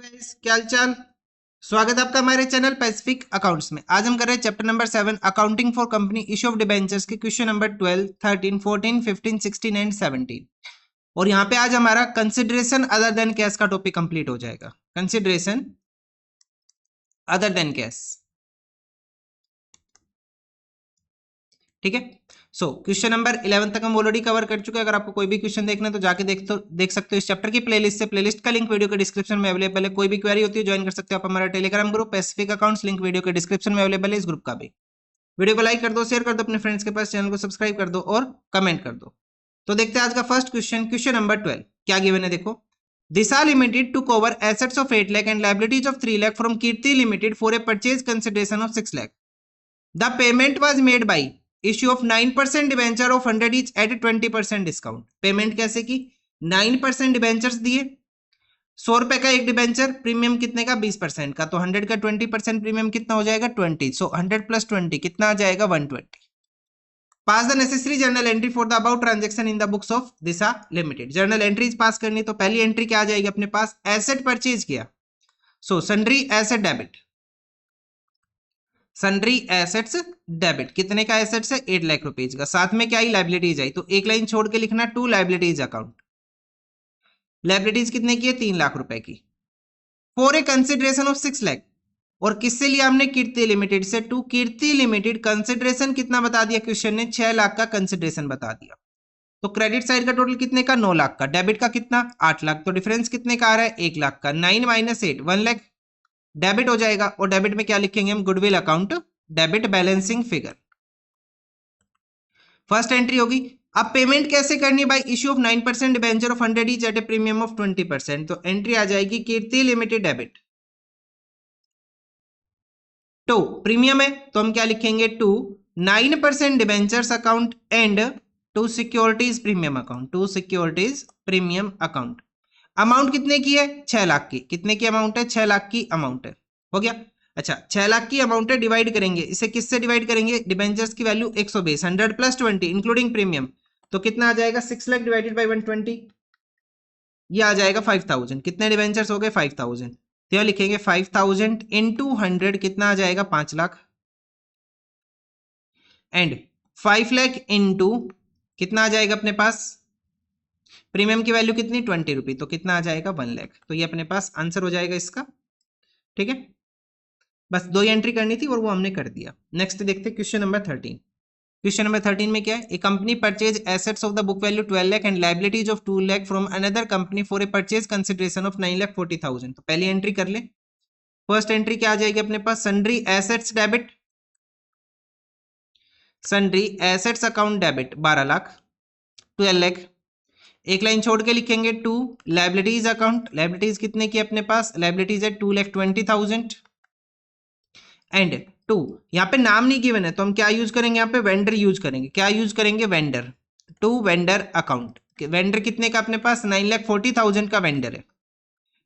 Guys, क्या हाल चाल। स्वागत है आपका हमारे चैनल पैसिफिक अकाउंट्स में। आज हम कर रहे हैं chapter number 7 accounting for company issue of debentures के क्वेश्चन नंबर 12, 13, 14, 15, 16 एंड 17। और यहाँ पे आज हमारा कंसिडरेशन अदर देन कैश का टॉपिक कंप्लीट हो जाएगा। कंसिडरेशन अदर देन कैश, ठीक है। सो क्वेश्चन नंबर 11 तक हम ऑलरेडी कवर कर चुके हैं। अगर आपको कोई भी क्वेश्चन देखना है तो जाके देख सकते हो इस चैप्टर की प्लेलिस्ट से। प्लेलिस्ट का लिंक वीडियो के डिस्क्रिप्शन में अवेलेबल है। कोई भी क्वेरी होती है ज्वाइन कर सकते हो आप हमारा Telegram group Pacific accounts, link video के डिस्क्रिप्शन में अवेलेबल है। इस ग्रुप का भी वीडियो को लाइक कर दो, शेयर कर दो अपने फ्रेंड्स के पास, चैनल को सब्सक्राइब कर दो और कमेंट कर दो। तो देखते हैं आज का फर्स्ट क्वेश्चन, क्वेश्चन नंबर 12। क्या गिवन है देखो। Disha limited to cover assets of 8 lakh and liabilities of 3 lakh from Kirti limited for a purchase consideration of 6 lakh. The payment was made by issue of 9% debenture of 100 each at 20% discount. Payment कैसे की? 9% debentures दिए, 100 रुपए का एक debenture, premium कितने का? 20% का। तो 100 का 20% प्रीमियम कितना हो जाएगा? 20। सो 100 प्लस 20 कितना आ जाएगा? 120। Pass the necessary journal entry for the about transaction in the books of Disha limited. Journal entries pass करनी, तो पहली एंट्री क्या आ जाएगी अपने पास? एसेट परचेज किया, so sundry asset debit. Sundry assets debit, कितने का एसेट्स है? 8 लाख रुपीज का। साथ में क्या आई? लाइबिलिटीज आई, तो एक लाइन छोड़ के लिखना टू लाइबिलिटीज अकाउंट। लाइबिलिटीज कितने की है? 3 लाख रुपए की। For a consideration of 6 lakh. और किससे लिया हमने? कीर्ति लिमिटेड से। टू कीर्ति लिमिटेड कंसिडरेशन कितना बता दिया क्वेश्चन ने? 6 लाख का कंसिडरेशन बता दिया। तो क्रेडिट साइड का टोटल कितने का? 9 लाख का। डेबिट का कितना? 8 लाख। तो डिफरेंस कितने का आ रहा है? 1 लाख का। 9 माइनस 8, 1 लाख डेबिट हो जाएगा। और डेबिट में क्या लिखेंगे हम? Goodwill account debit balancing figure. First entry होगी। अब पेमेंट कैसे करनी है? By issue of 9% debenture of 100 each at a premium of 20%। तो एंट्री आ जाएगी Kirti limited debit. To premium है तो हम क्या लिखेंगे? To 9% debentures account and to securities premium account. To securities premium account. Amount कितने की है? 6 लाख की। कितने की अमाउंट है? 6 लाख की अमाउंट है। हो गया। अच्छा, 6 लाख की अमाउंट है, डिवाइड करेंगे इसे किससे डिवाइड करेंगे? डिबेंचर्स की वैल्यू 120, 100 प्लस 20 इंक्लूडिंग प्रीमियम। तो कितना आ जाएगा? 6 लाख डिवाइडेड बाई 120, ये आ जाएगा 5000। कितने डिबेंचर्स हो गए? 5000। तो यहां लिखेंगे 5000 इंटू 100 कितना आ जाएगा? 5 लाख। एंड 5 लाख इंटू कितना आ जाएगा अपने पास? प्रीमियम की वैल्यू कितनी? 20 रुपी। तो कितना आ जाएगा? 1 लाख। तो ये अपने पास आंसर हो जाएगा इसका, ठीक है। बस दो ही एंट्री करनी थी और वो हमने कर दिया। नेक्स्ट देखते हैं क्वेश्चन नंबर 13। क्वेश्चन नंबर 13 में क्या है? A company purchase assets of the book value 12 lakh and liabilities of 2 lakh from another company for a purchase consideration of 9,40,000। तो पहली एंट्री कर ले। फर्स्ट एंट्री क्या आ जाएगी अपने पास? Sundry assets debit, sundry assets account debit 12 lakh, 12 lakh. एक लाइन छोड़ के लिखेंगे टू लायबिलिटीज अकाउंट। लायबिलिटीज कितने की अपने पास? लायबिलिटीज है 2,20,000 एंड टू, यहाँ पे नाम नहीं गिवन है तो हम क्या यूज करेंगे? यहाँ पे वेंडर यूज करेंगे। क्या यूज करेंगे? Vendor. To vendor account. Vendor कितने का अपने पास? 9,40,000 का वेंडर है,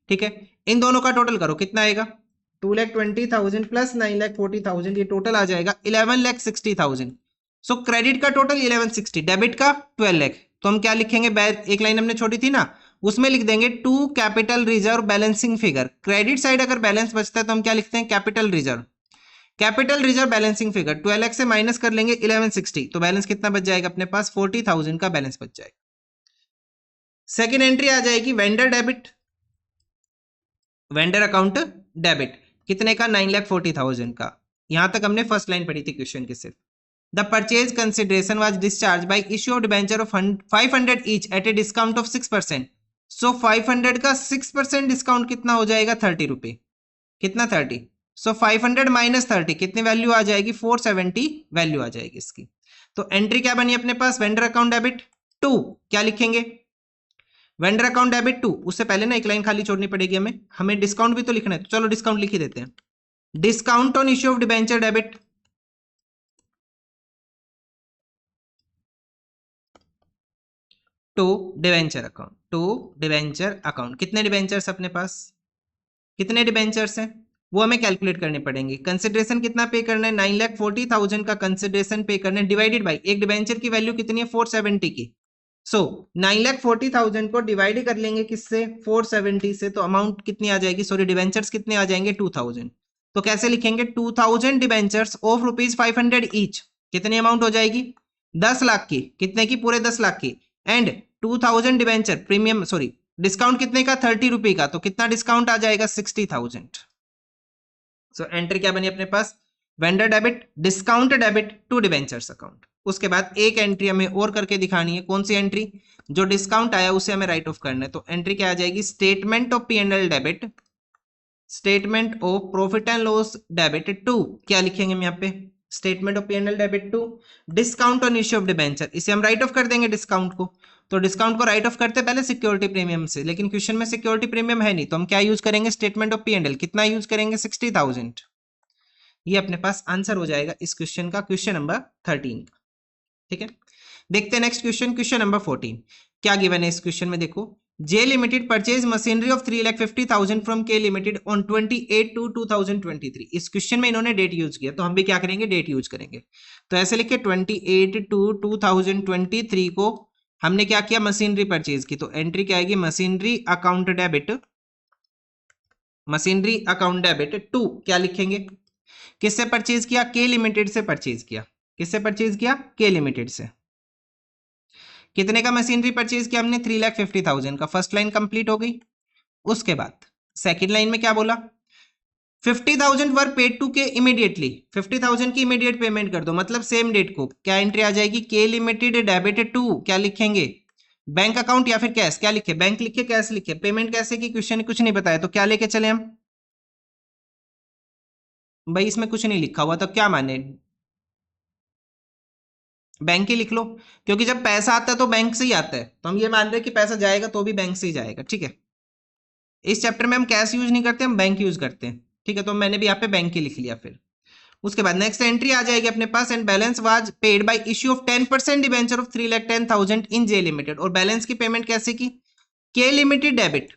ठीक है। इन दोनों का टोटल करो, कितना आएगा? 2,20,000 प्लस 9,40,000, ये टोटल आ जाएगा 11,60,000। सो क्रेडिट का टोटल 1160, डेबिट का 12 लाख। तो हम क्या लिखेंगे? एक लाइन हमने छोड़ी थी ना, उसमें लिख देंगे to capital reserve balancing figure. Credit side अगर बैलेंस बचता है तो हम क्या लिखते हैं? Capital reserve. Capital reserve balancing figure 12 lakh से माइनस कर लेंगे 1160, तो बैलेंस कितना बच जाएगा अपने पास? 40,000 का बैलेंस बच जाएगा। सेकेंड एंट्री आ जाएगी vendor debit, vendor account debit. कितने का? 9,40,000 का। यहां तक हमने फर्स्ट लाइन पढ़ी थी क्वेश्चन के सिर्फ। The purchase consideration was discharge by issue of debenture of 500 each at a discount of 6%। सो 500 का 6% डिस्काउंट कितना हो जाएगा? 30 रुपए। कितना? 30। सो 500 माइनस 30 कितनी वैल्यू आ जाएगी? 470 वैल्यू आ जाएगी इसकी। तो एंट्री क्या बनी अपने पास? वेंडर अकाउंट डेबिट टू, क्या लिखेंगे? Vendor account debit to. उससे पहले ना एक लाइन खाली छोड़नी पड़ेगी हमें डिस्काउंट भी तो लिखना है। तो चलो डिस्काउंट लिख ही देते हैं। Discount on issue of debenture debit to debenture account, to debenture account. कितने डिबेंचर्स अपने पास? कितने डिबेंचर्स हैं वो हमें कैलकुलेट करने पड़ेंगे। कंसिडरेशन कितना पे करना है? 9,40,000 का कंसिडरेशन पे करना है, डिवाइडेड बाई एक डिबेंचर की वैल्यू कितनी है? 470 की। सो 9,40,000 को डिवाइड कर लेंगे किससे 470 से, तो अमाउंट कितनी आ जाएगी, सॉरी डिवेंचर्स कितने आ जाएंगे 2,000। तो कैसे लिखेंगे 2,000 डिवेंचर्स ऑफ ₹500 ईच, कितनी अमाउंट हो जाएगी 10 लाख की, कितने की पूरे 10 लाख की। And 2,000 debenture premium sorry discount कितने का 30 रुपए का, तो कितना डिस्काउंट आ जाएगा 60,000। सो एंट्री क्या बनी अपने पास vendor debit discount debit to debentures account. उसके बाद एक एंट्री हमें और करके दिखानी है, कौन सी एंट्री, जो डिस्काउंट आया उसे हमें राइट ऑफ करना है। तो एंट्री क्या आ जाएगी statement of P&L debit, statement of profit and loss debit to, क्या लिखेंगे हम यहाँ पे statement of P&L debit to discount on issue of debenture, इसे हम राइट ऑफ कर देंगे डिस्काउंट को। तो डिस्काउंट को राइट ऑफ करते पहले सिक्योरिटी प्रीमियम से, लेकिन क्वेश्चन में सिक्योरिटी प्रीमियम है नहीं, तो हम क्या यूज करेंगे स्टेटमेंट ऑफ P&L, कितना यूज करेंगे 60,000। ये अपने पास आंसर हो जाएगा इस क्वेश्चन का, क्वेश्चन नंबर 13 का। ठीक है, देखते हैं नेक्स्ट क्वेश्चन, क्वेश्चन नंबर 14 क्या गिवन है इस क्वेश्चन में। देखो J limited purchase machinery of 3,50,000 from K limited on 28/2/2023। इस क्वेश्चन में इन्होंने डेट यूज किया, तो हम भी क्या करेंगे डेट यूज करेंगे। तो ऐसे लिखे 28/2/2023 को हमने क्या किया मशीनरी परचेज की, तो एंट्री क्या आएगी machinery account debit, machinery account debit to क्या लिखेंगे, किससे परचेज किया के लिमिटेड से परचेज किया, किससे परचेज किया के लिमिटेड से। कितने का मशीनरी परचेज किया हमने 3,50,000 का, फर्स्ट लाइन कंप्लीट हो गई। उसके बाद सेकंड लाइन में क्या बोला 50,000 वर पेड टू के इमीडिएटली, 50,000 की इमीडिएट पेमेंट कर दो, मतलब सेम डेट को। क्या एंट्री आ जाएगी के लिमिटेड डेबिट टू, क्या लिखेंगे बैंक अकाउंट या फिर कैश, क्या लिखे बैंक लिखे कैश लिखे, पेमेंट कैसे की क्वेश्चन कुछ नहीं बताया, तो क्या लेके चले हम भाई, इसमें कुछ नहीं लिखा हुआ तो क्या माने बैंक ही लिख लो, क्योंकि जब पैसा आता है तो बैंक से ही आता है, तो हम ये मान रहे हैं कि पैसा जाएगा तो भी बैंक से ही जाएगा। ठीक है, इस चैप्टर में हम कैश यूज नहीं करते, हम बैंक यूज करते हैं। ठीक है, तो मैंने भी यहाँ पे बैंक ही लिख लिया। फिर उसके बाद नेक्स्ट एंट्री आ जाएगी अपने पास, and balance was paid by issue of 10% debenture of 3,10,000 in J limited. और बैलेंस की पेमेंट कैसे की K limited debit,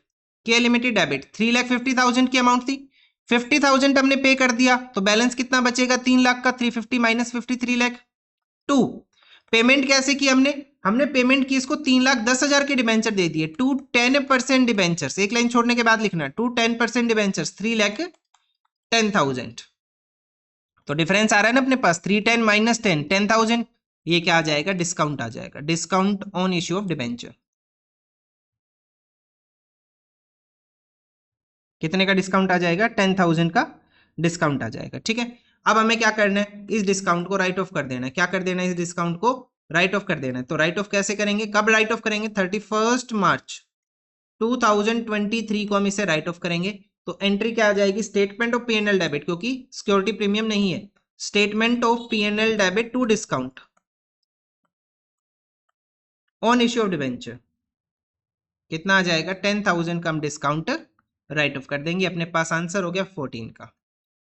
K limited debit 3,50,000 की अमाउंट थी, 50,000 हमने पे कर दिया, तो बैलेंस कितना बचेगा 3 लाख का, 350 माइनस 50 3 लाख। टू पेमेंट कैसे की हमने, हमने पेमेंट की इसको 3,10,000 के डिबेंचर दे दिए, टू 10% डिबेंचर्स, एक लाइन छोड़ने के बाद लिखना टू 10% डिबेंचर्स 3,10,000। तो डिफरेंस आ रहा है ना अपने पास 310 माइनस 10 10,000, ये क्या आ जाएगा डिस्काउंट आ जाएगा, discount on issue of debenture. कितने का डिस्काउंट आ जाएगा 10,000 का डिस्काउंट आ जाएगा। ठीक है, अब हमें क्या करना है इस डिस्काउंट को राइट ऑफ कर देना है, क्या कर देना है इस डिस्काउंट को राइट ऑफ कर देना है। तो राइट ऑफ कैसे करेंगे, कब राइट ऑफ करेंगे 31 मार्च 2023 को हम इसे राइट ऑफ करेंगे। तो एंट्री क्या आ जाएगी स्टेटमेंट ऑफ P&L डेबिट, क्योंकि सिक्योरिटी प्रीमियम नहीं है, statement of P&L debit to discount on issue of debenture, कितना आ जाएगा 10,000 का हम डिस्काउंट राइट ऑफ कर देंगे। अपने पास आंसर हो गया 14 का।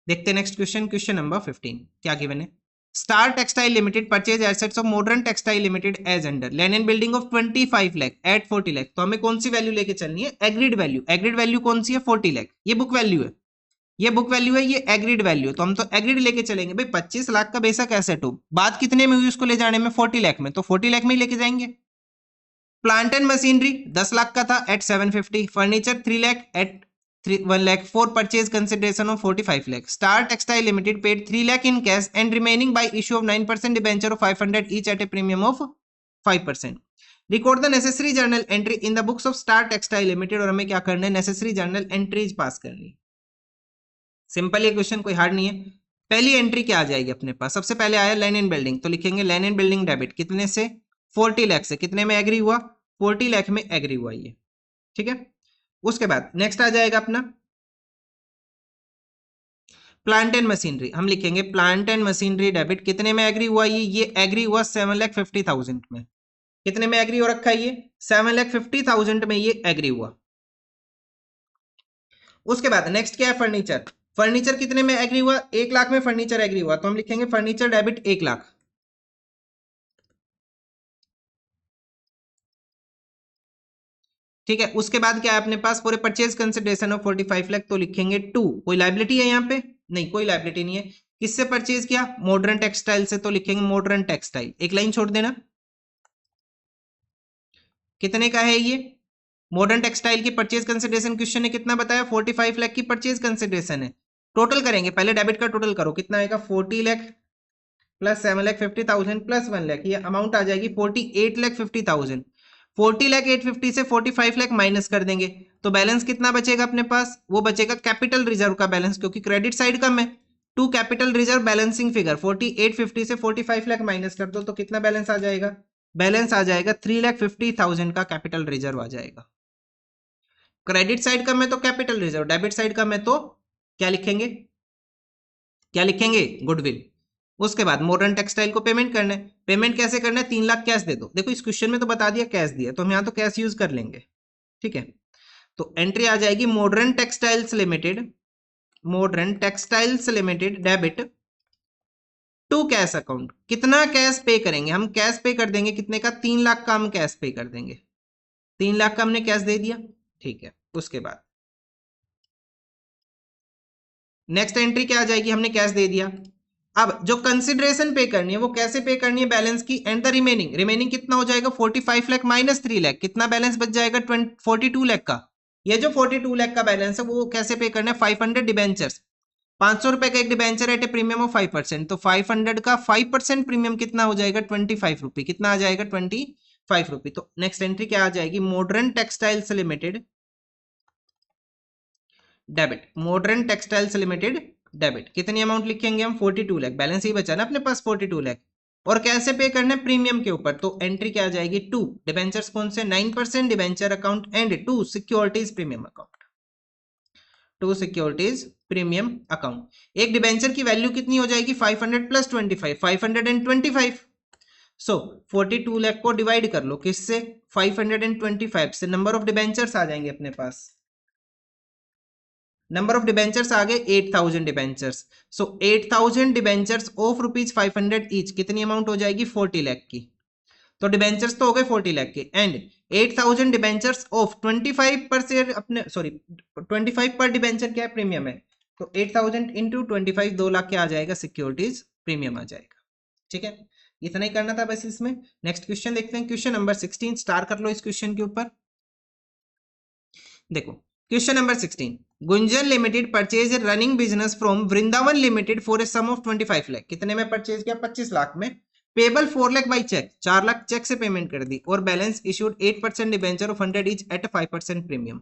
देखते हैं नेक्स्ट क्वेश्चन, क्वेश्चन नंबर 15 क्या गिवन है। Star textile limited purchase assets of modern textile limited as under land and building of 25 lakh at 40 lakh. तो हमें कौन सी वैल्यू लेके चलनी है एग्रीड वैल्यू, एग्रीड वैल्यू कौन सी है 40 लाख, ये बुक वैल्यू है, ये बुक वैल्यू है, ये एग्रीड वैल्यू है, तो हम तो एग्रीड लेके चलेंगे भाई। 25 लाख का बेशक एसेट हो, बात कितने में हुई उसको ले जाने में 40 लाख में, तो 40 लाख में ही लेके जाएंगे। प्लांट एंड मशीनरी 10 लाख का था at 750, furniture 3 lakh at 1 lakh for purchase consideration of 45 lakh. Star Textile Limited paid 3 lakh in cash and remaining by issue of 9% debenture of 500 each at a premium of 5%. Record the necessary journal entry in the books of Star Textile Limited। और हमें क्या करना है necessary journal entries पास करनी है। Simple ये question कोई hard नहीं है। पहली एंट्री क्या आ जाएगी अपने पास, सबसे पहले आया लैंड एंड बिल्डिंग, तो लिखेंगे लैंड एंड बिल्डिंग डेबिट कितने से 40 लाख से, कितने में एग्री हुआ 40 लाख में एग्री हुआ ये। ठीक है, उसके बाद नेक्स्ट आ जाएगा अपना प्लांट एंड मशीनरी, हम लिखेंगे प्लांट एंड मशीनरी डेबिट कितने में एग्री हुआ ये एग्री हुआ 7,50,000 में, कितने में एग्री हो रखा है ये 7,50,000 में ये एग्री हुआ। उसके बाद नेक्स्ट क्या है फर्नीचर, फर्नीचर कितने में एग्री हुआ 1 लाख में फर्नीचर एग्री हुआ, तो हम लिखेंगे फर्नीचर डेबिट 1 लाख। ठीक है, उसके बाद क्या है अपने पास पूरे परचेज कंसिडरेशन ऑफ 45 लाख, तो लिखेंगे 2, कोई लाइबिलिटी है यहाँ पे नहीं, कोई लाइबिलिटी नहीं है। किससे परचेज किया मॉडर्न टेक्सटाइल से, तो लिखेंगे मॉडर्न टेक्सटाइल, एक लाइन छोड़ देना कितने का है ये? मॉडर्न टेक्सटाइल की परचेज कंसिडरेशन क्वेश्चन ने कितना बताया? 45 लाख की परचेज कंसिडरेशन है। टोटल करेंगे, पहले डेबिट का टोटल करो, कितना आएगा? 40 लाख प्लस 7,50,000 प्लस 1 लाख, ये अमाउंट आ जाएगी 48,50,000। 40 लाख 850 से 45 लाख माइनस कर देंगे तो बैलेंस कितना बचेगा अपने पास? वो बचेगा कैपिटल रिजर्व का बैलेंस, क्योंकि क्रेडिट साइड कम है। To capital reserve balancing figure 4850 से 45 लाख माइनस कर दो तो कितना बैलेंस आ जाएगा? बैलेंस आ जाएगा 3,50,000 का कैपिटल रिजर्व आ जाएगा। क्रेडिट साइड कम है तो कैपिटल रिजर्व, डेबिट साइड कम है तो क्या लिखेंगे? क्या लिखेंगे? गुडविल। उसके बाद मॉडर्न टेक्सटाइल को पेमेंट करना है। पेमेंट कैसे करना है? 3 लाख कैश दे दो। देखो इस क्वेश्चन में तो बता दिया कैश दिया, तो हम यहां तो कैश यूज कर लेंगे, ठीक है। तो एंट्री आ जाएगी modern textiles limited, modern textiles limited debit to cash account. कितना कैश पे करेंगे? हम कैश पे कर देंगे कितने का? 3 लाख का हम कैश पे कर देंगे। 3 लाख का हमने कैश दे दिया, ठीक है। उसके बाद नेक्स्ट एंट्री क्या आ जाएगी? हमने कैश दे दिया। अब जो कंसिडरेशन पे करनी है वो कैसे पे करनी है? बैलेंस की एंड द रिमेनिंग। रिमेनिंग कितना हो जाएगा? 45 लाख माइनस 3 लाख, कितना बैलेंस बच जाएगा? 42 लाख का। ये जो 42 लाख का बैलेंस है वो कैसे पे करना है? 500 डिबेंचर्स, 500 रुपए का एक debenture at a premium of 5%, तो 500 का 5% प्रीमियम कितना हो जाएगा? 25 रुपए। कितना आ जाएगा? 25 रुपए। तो नेक्स्ट एंट्री क्या आ जाएगी? Modern textiles limited debit, modern textiles limited debit. कितनी अमाउंट लिखेंगे हम? 42 लाख। बैलेंस ही बचा ना अपने पास 42 लाख। और कैसे पे करना है? प्रीमियम के ऊपर। तो एंट्री क्या आ जाएगी? टू डिबेंचर्स कौन से? 9% debenture account and to securities premium account, to securities premium account. एक डिबेंचर की वैल्यू कितनी हो जाएगी? 500 प्लस 25, 525। सो 42 लाख को डिवाइड कर लो किससे? 525 से। नंबर ऑफ डिबेंचर्स आ जाएंगे अपने पास। नंबर ऑफ डिबेंचर्स आ गए 8000 debentures. So 8000 debentures of ₹500 each, कितनी अमाउंट हो जाएगी? 40 लाख की। तो डिबेंचर्स तो हो गए 40 लाख के, एंड 8000 डिबेंचर्स ऑफ 25 पर शेयर अपने, सॉरी 25 पर डिबेंचर क्या है? प्रीमियम है। तो 8000 इंटू 25, 2 लाख क्या आ जाएगा? सिक्योरिटीज प्रीमियम आ जाएगा, ठीक है। इतना ही करना था बस इसमें। नेक्स्ट क्वेश्चन देखते हैं, क्वेश्चन नंबर 16। स्टार कर लो इस क्वेश्चन के ऊपर। देखो question number 16, Gunjan limited purchase running business from Vrindavan limited for a sum of 25 lakh. कितने में परचेज किया? 25 लाख में। Payable 4 lakh by cheque, 4 lakh cheque से पेमेंट कर दी। और balance issued 8% debenture of 100 each at 5% premium.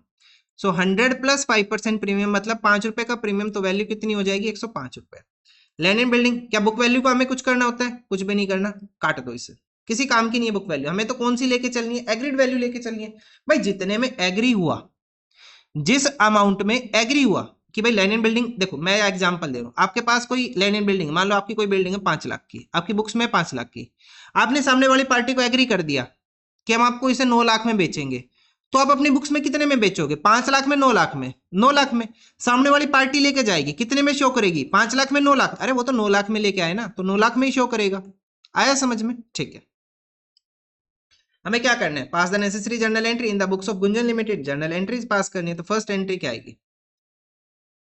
So 100 plus 5% premium मतलब 5 रुपए का प्रीमियम, तो वैल्यू कितनी हो जाएगी? 105 रुपए। लैंड एंड बिल्डिंग, क्या बुक वैल्यू को हमें कुछ करना होता है? कुछ भी नहीं करना, काट दो इसे। किसी काम की नहीं है बुक वैल्यू, हमें तो कौन सी लेके चलनी है? एग्रीड वैल्यू लेके चलनी है। भाई जितने में एग्री हुआ, जिस अमाउंट में एग्री हुआ कि भाई लैंड एंड बिल्डिंग, देखो मैं एग्जांपल दे रहा हूं, आपके पास कोई लैंड एंड बिल्डिंग, मान लो आपकी कोई बिल्डिंग है 5 लाख की, आपकी बुक्स में 5 लाख की। आपने सामने वाली पार्टी को एग्री कर दिया कि हम आपको इसे 9 लाख में बेचेंगे, तो आप अपनी बुक्स में कितने में बेचोगे? 5 लाख में, 9 लाख में? 9 लाख में। सामने वाली पार्टी लेके जाएगी, कितने में शो करेगी? 5 लाख में 9 लाख। अरे वो तो 9 लाख में लेके आए ना, तो 9 लाख में ही शो करेगा। आया समझ में? ठीक है। हमें क्या करना है? Pass the necessary journal entry in the books of Gunjan limited. Journal entries pass करनी है, तो फर्स्ट एंट्री क्या आएगी?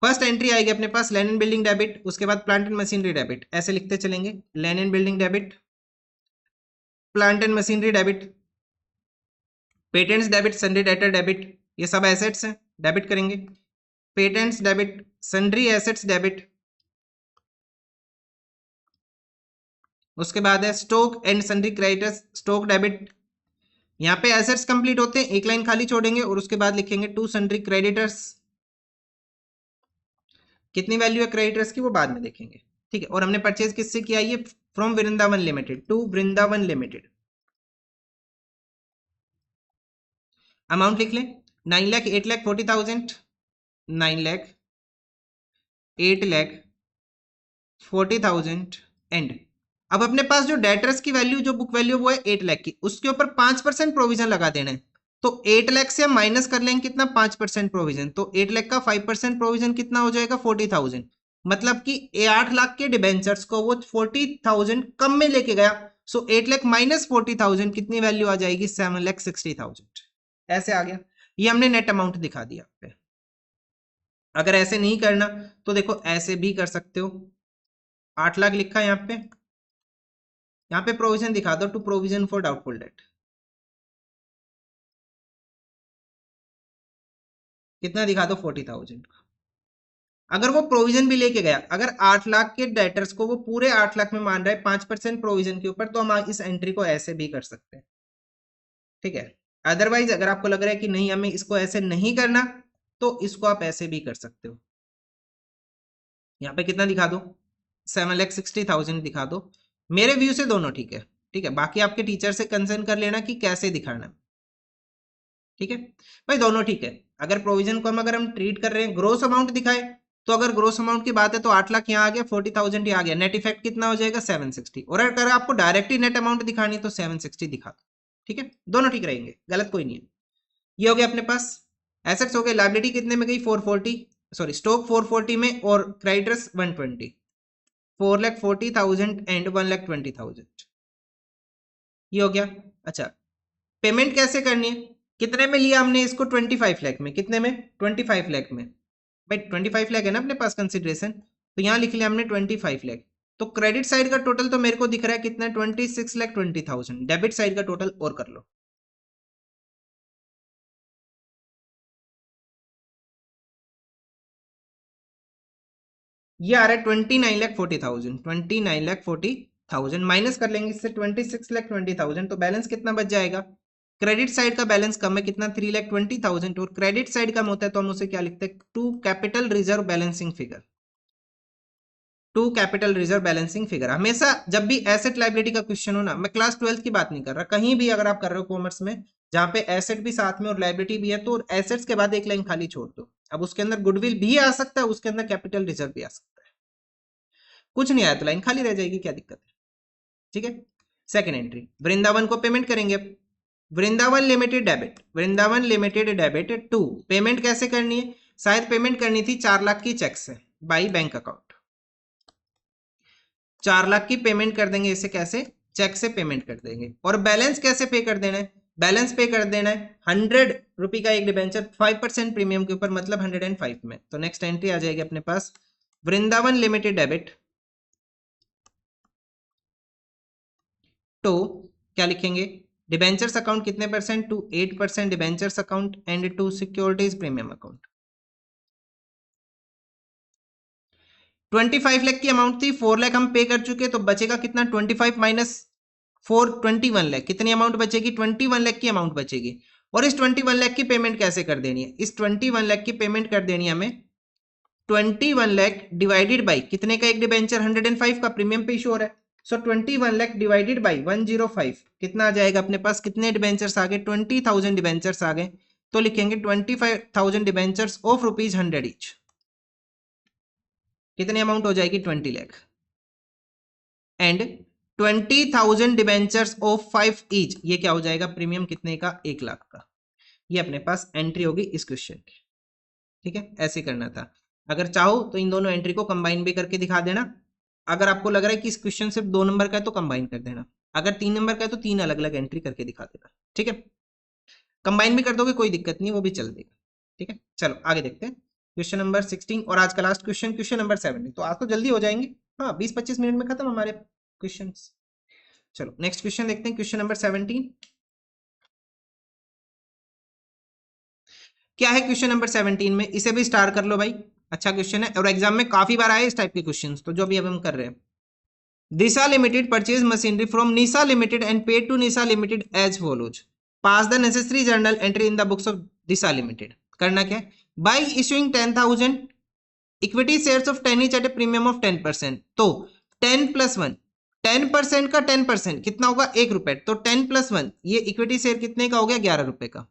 फर्स्ट एंट्री आएगी अपने पास लैंड एंड बिल्डिंग डेबिट, उसके बाद प्लांट एंड मशीनरी डेबिट। ऐसे लिखते चलेंगे, land and building debit, plant and machinery debit, patents debit, sundry debtor debit. ये सब एसेट्स हैं, डेबिट करेंगे। Patents debit, sundry assets debit. उसके बाद है stock and sundry creditors, stock debit. यहाँ पे एसेट्स कंप्लीट होते हैं, एक लाइन खाली छोड़ेंगे और उसके बाद लिखेंगे टू सन्ड्री क्रेडिटर्स। कितनी वैल्यू है क्रेडिटर्स की वो बाद में देखेंगे, ठीक है। और हमने परचेज किससे किया? ये from Vrindavan limited, to Vrindavan limited. Amount लिख लें, 9 लाख 8 लाख 40,000, 9 लाख 8 लाख 40,000 एंड। अब अपने पास जो डेटर्स की वैल्यू, जो बुक वैल्यू वो है 8 लाख की, उसके ऊपर 5% प्रोविजन लगा देना है। तो 8 लाख से हम माइनस कर लेंगे कितना? 5% प्रोविजन। तो 8 लाख का 5% प्रोविजन कितना हो जाएगा? 40,000। मतलब कि 8 लाख के डिबेंचर्स को वो 40,000 कम में लेके गया। सो 8 लाख माइनस 40,000 कितनी वैल्यू आ जाएगी? 7,60,000। ऐसे आ गया। ये हमने नेट अमाउंट दिखा दिया पे। अगर ऐसे नहीं करना तो देखो ऐसे भी कर सकते हो। 8 लाख लिखा है यहाँ पे, यहाँ पे प्रोविजन दिखा दो, to provision for doubtful debt. कितना दिखा दो 40,000 का। अगर वो प्रोविजन भी लेके गया, अगर 8 लाख के डेटर्स को वो पूरे 8 लाख में मान रहा है 5% प्रोविजन के ऊपर, तो हम इस एंट्री को ऐसे भी कर सकते हैं, ठीक है। अदरवाइज अगर आपको लग रहा है कि नहीं हमें इसको ऐसे नहीं करना, तो इसको आप ऐसे भी कर सकते हो। यहाँ पे कितना दिखा दो 7,60,000 दिखा दो। मेरे व्यू से दोनों ठीक है, ठीक है। बाकी आपके टीचर से कंसर्न कर लेना कि कैसे दिखाना, ठीक है भाई, दोनों ठीक है। अगर प्रोविजन को हम ट्रीट कर रहे हैं ग्रोस अमाउंट दिखाए, तो अगर ग्रोस अमाउंट की बात है तो 8 लाख यहाँ आ गया, 40,000 यहाँ आ गया, नेट इफेक्ट कितना हो जाएगा 760। और अगर आपको डायरेक्टली नेट अमाउंट दिखानी है तो 760 दिखा दो, ठीक है। दोनों ठीक रहेंगे, गलत कोई नहीं है। ये हो गया अपने पास। एसेट्स हो गए, लायबिलिटी कितने में गई 440, सॉरी स्टॉक 440 में, और क्रेडिटर्स 120, 4,40,000 एंड 1,20,000, ये हो गया। अच्छा, पेमेंट कैसे करनी है, कितने में लिया हमने इसको 25 लाख में, कितने में 25 लाख में, भाई 25 लाख है ना अपने पास कंसिडरेशन, तो यहां लिख लिया हमने 25 लाख। तो क्रेडिट साइड का टोटल तो मेरे को दिख रहा है कितना, 26,20,000। डेबिट साइड का टोटल और कर लो, ये आ रहा है 29,40,000, 29,40,000 माइनस कर लेंगे इससे 26,20,000, तो बैलेंस कितना बच जाएगा। क्रेडिट साइड का बैलेंस कम है कितना 3,20,000, और क्रेडिट साइड कम होता है तो हम उसे क्या लिखते हैं, to capital reserve balancing figure, to capital reserve balancing figure. हमेशा जब भी एसेट लायबिलिटी का क्वेश्चन हो ना, मैं क्लास 12th की बात नहीं कर रहा, कहीं भी अगर आप कर रहे हो कॉमर्स में जहां पे एसेट भी साथ में और लायबिलिटी भी है, तो एसेट्स के बाद एक लाइन खाली छोड़ दो। अब उसके अंदर गुडविल भी आ सकता है, उसके अंदर कैपिटल रिजर्व भी आ सकता है, कुछ नहीं आया तो लाइन खाली रह जाएगी, क्या दिक्कत है, ठीक है। सेकेंड एंट्री, वृंदावन को पेमेंट करेंगे। Vrindavan limited debit, Vrindavan limited debit to, payment कैसे करनी है, शायद पेमेंट करनी थी 4 लाख की चेक से बाई बैंक अकाउंट, 4 लाख की पेमेंट कर देंगे इसे, कैसे, चेक से पेमेंट कर देंगे। और बैलेंस कैसे पे कर देना है, बैलेंस पे कर देना है 100 रुपए का एक डिबेंचर 5% प्रीमियम के ऊपर, मतलब 105 में। तो नेक्स्ट एंट्री आ जाएगी अपने पास, वृंदावन लिमिटेड डेबिट तो क्या लिखेंगे, डिबेंचर्स अकाउंट कितने percent, to 8% debentures account and to securities premium account. 25 lakh की अमाउंट थी, 4 लाख हम पे कर चुके, तो बचेगा कितना 25 माइनस 4, 21 लाख, कितनी अमाउंट बचेगी 21 लाख की अमाउंट बचेगी। और इस 21 लाख की पेमेंट कैसे कर देनी है, इस 21 लाख की पेमेंट कर देनी है हमें 21 लाख डिवाइडेड बाई कितने का एक डिबेंचर 105 का प्रीमियम पे इशू हो रहा है, सो 21 लाख डिवाइडेड बाई 105 कितना आ जाएगा अपने पास, कितने डिबेंचर्स आ गए 20,000 डिबेंचर्स आ गए, तो लिखेंगे 25,000 डिबेंचर्स ऑफ ₹100 ईच, कितनी अमाउंट हो जाएगी 20 lakh, and 20,000 debentures of 5 each, ये क्या हो जाएगा प्रीमियम कितने का 1 लाख का। ये अपने पास एंट्री होगी इस क्वेश्चन की, ठीक है, ऐसे करना था। अगर चाहो तो इन दोनों एंट्री को कंबाइन भी करके दिखा देना, अगर आपको लग रहा है कि इस क्वेश्चन सिर्फ 2 नंबर का है तो कंबाइन कर देना, अगर 3 नंबर का है तो 3 अलग अलग एंट्री करके दिखा देना, ठीक है। कंबाइन भी कर दोगे कोई दिक्कत नहीं, वो भी चल देगा, ठीक है। चलो आगे देखते हैं, क्वेश्चन नंबर 16 और आज का लास्ट क्वेश्चन, क्वेश्चन नंबर 17। तो आज तो जल्दी हो जाएंगे, हाँ 20-25 मिनट में खत्म हमारे क्वेश्चन। चलो नेक्स्ट क्वेश्चन देखते हैं, क्वेश्चन नंबर 17 क्या है। क्वेश्चन नंबर 17 में इसे भी स्टार कर लो भाई, अच्छा क्वेश्चन है और एग्जाम में काफी बार आए इस टाइप के क्वेश्चंस, तो जो भी अब हम कर रहे हैं, Disha limited purchase machinery from Nisha limited and paid to Nisha limited as follows, pass the necessary journal entry in the books of Disha limited. करना क्या है, by issuing 10,000 equity shares of 10 each at a premium of 10%, तो 10 + 1, 10% का 10% कितना होगा 1 रुपए, तो 10 + 1 ये इक्विटी शेयर कितने का हो गया 11 रुपए का।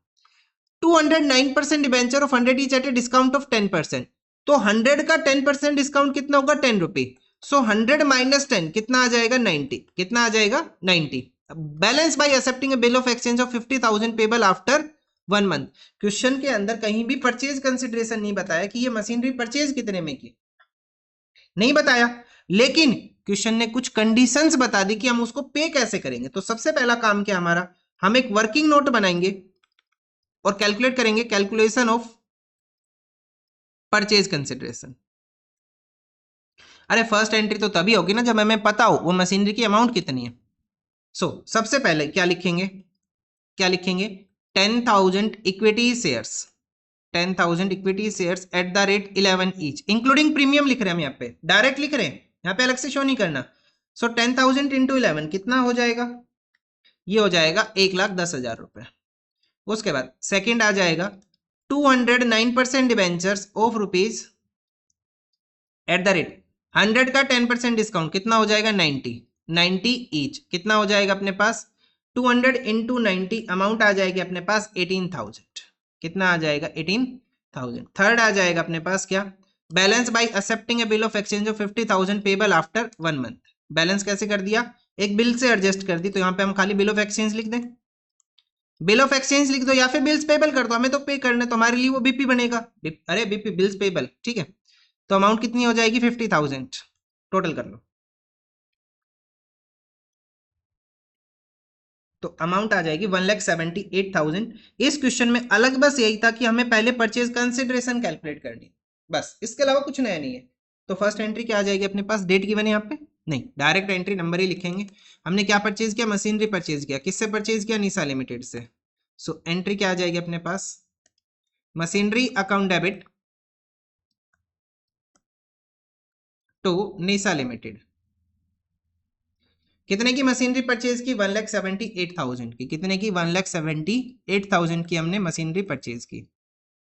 209% debenture of 100 each at a discount of 10%, तो 100 का 10% डिस्काउंट कितना होगा 10 रुपए, सो 100 माइनस 10 कितना आ जाएगा 90, कितना आ जाएगा 90। Balance bye accepting A bill of exchange of 50,000 payable after 1 month. Question के अंदर कहीं भी परचेज कंसिडरेशन नहीं बताया कि ये मशीनरी परचेज कितने में की, नहीं बताया, लेकिन क्वेश्चन ने कुछ कंडीशंस बता दी कि हम उसको पे कैसे करेंगे। तो सबसे पहला काम क्या हमारा, हम एक वर्किंग नोट बनाएंगे और कैलकुलेट करेंगे कैलकुलेशन ऑफ परचेज कंसिडरेशन। अरे फर्स्ट एंट्री तो तभी होगी ना जब हमें पता हो वो मशीनरी की अमाउंट कितनी है। सबसे पहले क्या लिखेंगे, क्या लिखेंगे 10,000 equity shares, 10,000 equity shares at the rate 11 each, including premium लिख रहे हैं हम यहाँ पे, डायरेक्ट लिख रहे हैं, यहाँ पे अलग से शो नहीं करना। सो 10,000 इंटू 11 कितना हो जाएगा, ये हो जाएगा 1,10,000 रुपए। उसके बाद सेकंड आ जाएगा 209% debentures of rupees at the rate 100 का 10% डिस्काउंट कितना हो जाएगा 90 ईच, कितना हो जाएगा अपने पास 200 इंटू 90 अमाउंट आ जाएगी अपने पास 18,000, कितना आ जाएगा 18,000। थर्ड आ जाएगा अपने पास क्या, balance bye accepting A bill of exchange of 50,000 payable after 1 month. Balance कैसे कर दिया, एक बिल से एडजस्ट कर दी, तो यहाँ पे हम खाली बिल ऑफ एक्सचेंज लिख दें, बिल ऑफ एक्सचेंज लिख दो या फिर बिल्स पेबल कर दो, हमें तो पे करना है तो हमारे लिए वो बीपी बनेगा, अरे बीपी बिल्स पेबल, ठीक है। तो अमाउंट कितनी हो जाएगी 50,000, टोटल कर लो, तो अमाउंट आ जाएगी 1,78,000। इस क्वेश्चन में अलग बस यही था कि हमें पहले परचेज कंसिडरेशन कैलकुलेट करनी, बस इसके अलावा कुछ नया नहीं है। तो फर्स्ट एंट्री क्या आ जाएगी अपने पास, डेट गिवन है यहाँ पे नहीं, डायरेक्ट एंट्री नंबर ही लिखेंगे। हमने क्या परचेज किया, मशीनरी परचेज किया, किससे परचेज किया, निशा लिमिटेड से। सो एंट्री क्या आ जाएगी अपने पास, machinery account debit to Nisha limited. कितने की मशीनरी परचेज की, 1,78,000 की, कितने की 1,78,000 की हमने मशीनरी परचेज की।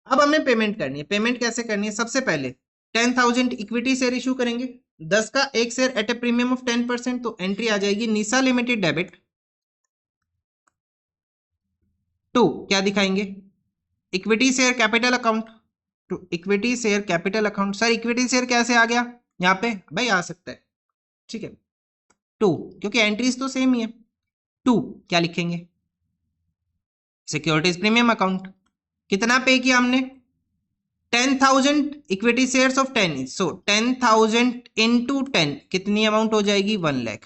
अब हमें पेमेंट करनी है, पेमेंट कैसे करनी है, सबसे पहले 10,000 इक्विटी शेयर इशू करेंगे, 10 का एक share eight a premium of 10%, तो एंट्री आ जाएगी निशा लिमिटेड डेबिट टू, क्या दिखाएंगे, equity share capital account to equity share capital account. Sir equity share कैसे आ गया यहाँ पे, भाई आ सकता है, ठीक है, टू, क्योंकि एंट्रीज तो सेम ही है। टू क्या लिखेंगे, सिक्योरिटीज प्रीमियम अकाउंट, कितना पे किया हमने 10,000 equity shares of 10 etch, so 10,000 into 10 कितनी अमाउंट हो जाएगी 1 लाख,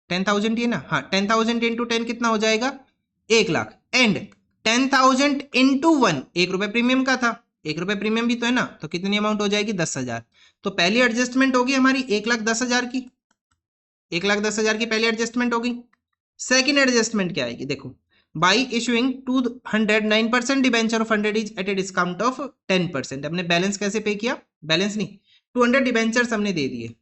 10,000 ये ना, हाँ 10,000 इंटू 10 कितना हो जाएगा 1 लाख, एंड 10,000 इंटू 1 1 रुपए प्रीमियम का था, 1 रुपए प्रीमियम भी तो है ना, तो कितनी अमाउंट हो जाएगी 10,000। तो पहली एडजस्टमेंट होगी हमारी 1,10,000 की, 1,10,000 की पहली एडजस्टमेंट होगी। सेकंड एडजस्टमेंट क्या आएगी, देखो by issuing 209% debenture of 100 is at a discount of 10%। हमने बैलेंस कैसे पे किया, बैलेंस नहीं 200 डिबेंचर्स हमने दे दिए,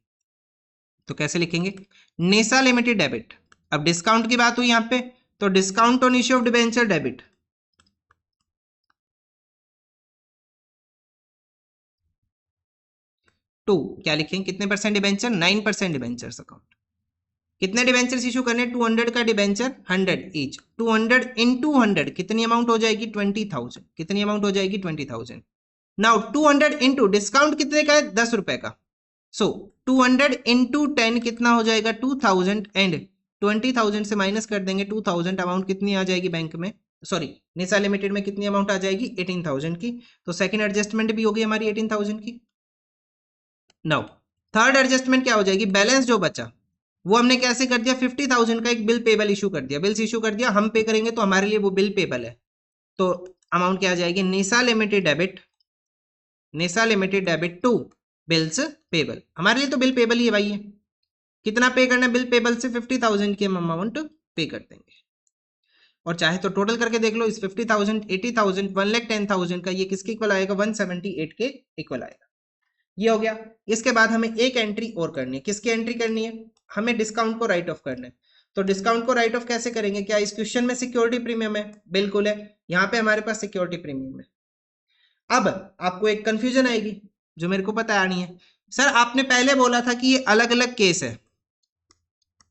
तो कैसे लिखेंगे, निशा लिमिटेड डेबिट। अब डिस्काउंट की बात हुई यहाँ पे, तो discount on issue of debenture debit to, क्या लिखेंगे, कितने परसेंट डिबेंचर 9% डिबेंचर्स अकाउंट, कितने डिबेंचर्स इशू करने, 200 का डिबेंचर 100 ईच, 200 इंटू 100 कितनी अमाउंट हो जाएगी 20,000, कितनी अमाउंट हो जाएगी 20,000। नाउ 200 इंटू डिस्काउंट कितने का है 10 रुपए का, सो 200 इंटू 10 कितना हो जाएगा 2,000, एंड 20,000 से माइनस कर देंगे 2,000, अमाउंट कितनी आ जाएगी बैंक में, सॉरी निशा लिमिटेड में कितनी अमाउंट आ जाएगी 18,000 की। तो सेकंड एडजस्टमेंट भी होगी हमारी 18,000 की। नाउ थर्ड एडजस्टमेंट क्या हो जाएगी, बैलेंस जो बचा वो हमने कैसे कर दिया, 50,000 का एक बिल पेबल इशू कर दिया, बिल्स इशू कर दिया, हम पे करेंगे तो हमारे लिए वो बिल पेबल है, तो अमाउंट क्या आ जाएगी, Nisha limited debit, Nisha limited debit to bills payable. हमारे लिए तो बिल पेबल ही है भाई, है कितना पे करना है बिल पेबल से 50,000 की हम अमाउंट पे कर देंगे, और चाहे तो टोटल करके देख लो, इस 50,000 80,000 1,10,000 का ये किसके इक्वल आएगा 178 के इक्वल आएगा। ये हो गया। इसके बाद हमें एक एंट्री और करनी है, किसकी एंट्री करनी है, हमें डिस्काउंट को राइट ऑफ करना है। तो डिस्काउंट को राइट ऑफ कैसे करेंगे, क्या इस क्वेश्चन में सिक्योरिटी प्रीमियम है, बिल्कुल है, यहाँ पे हमारे पास सिक्योरिटी प्रीमियम है। अब आपको एक कंफ्यूजन आएगी जो मेरे को पता नहीं है, सर आपने पहले बोला था कि ये अलग अलग केस है,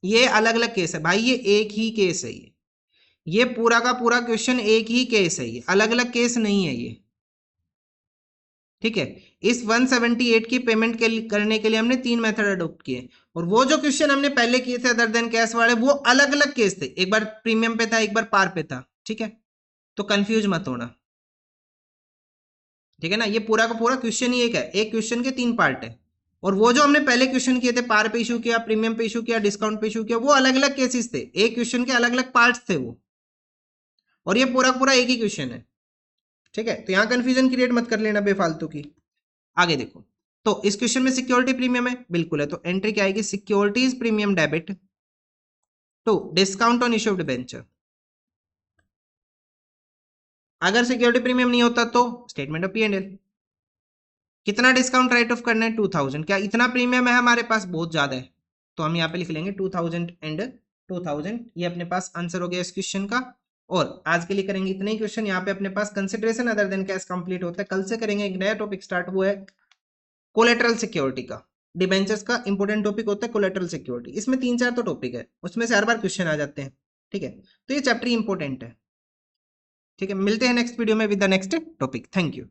ये अलग अलग केस है, भाई ये एक ही केस है, ये पूरा का पूरा क्वेश्चन एक ही केस है, ये अलग अलग केस नहीं है ये, ठीक है। इस 178 की पेमेंट करने के लिए हमने 3 मेथड अडॉप्ट किए, और वो जो क्वेश्चन हमने पहले किए थे अदर देन कैश वाले, वो अलग अलग केस थे, एक बार प्रीमियम पे था एक बार पार पे था, ठीक है। तो कंफ्यूज मत होना, ठीक है ना, ये पूरा का पूरा क्वेश्चन ही एक है, एक क्वेश्चन के 3 पार्ट है, और वो जो हमने पहले क्वेश्चन किए थे पार पे इशू किया, प्रीमियम पे इशू किया, डिस्काउंट पे इशू किया, वो अलग अलग केसेस थे, एक क्वेश्चन के अलग अलग पार्ट थे वो, और ये पूरा पूरा एक ही क्वेश्चन है, ठीक है। तो यहाँ कंफ्यूजन क्रिएट मत कर लेना बेफालतू की। आगे देखो, तो इस क्वेश्चन में सिक्योरिटी प्रीमियम है, बिल्कुल है, तो एंट्री क्या आएगी, securities premium debit to discount on issue of debenture, अगर सिक्योरिटी प्रीमियम नहीं होता तो स्टेटमेंट ऑफ P&L। कितना डिस्काउंट राइट ऑफ करना है 2000, क्या इतना प्रीमियम है हमारे पास, बहुत ज्यादा है, तो हम यहाँ पे लिख लेंगे 2000 एंड 2000, ये अपने पास आंसर हो गया इस क्वेश्चन का। और आज के लिए करेंगे इतने ही क्वेश्चन। यहाँ पे अपने पास consideration other than cash complete होता है। कल से करेंगे एक नया टॉपिक स्टार्ट हुआ है कोलेटरल सिक्योरिटी का। डिबेंचर्स का इंपॉर्टेंट टॉपिक होता है कोलेटरल सिक्योरिटी। इसमें 3-4 तो टॉपिक है, उसमें से हर बार क्वेश्चन आ जाते हैं, ठीक है। तो ये चैप्टर इंपॉर्टेंट है, ठीक है। मिलते हैं नेक्स्ट वीडियो में with the next topic. Thank you.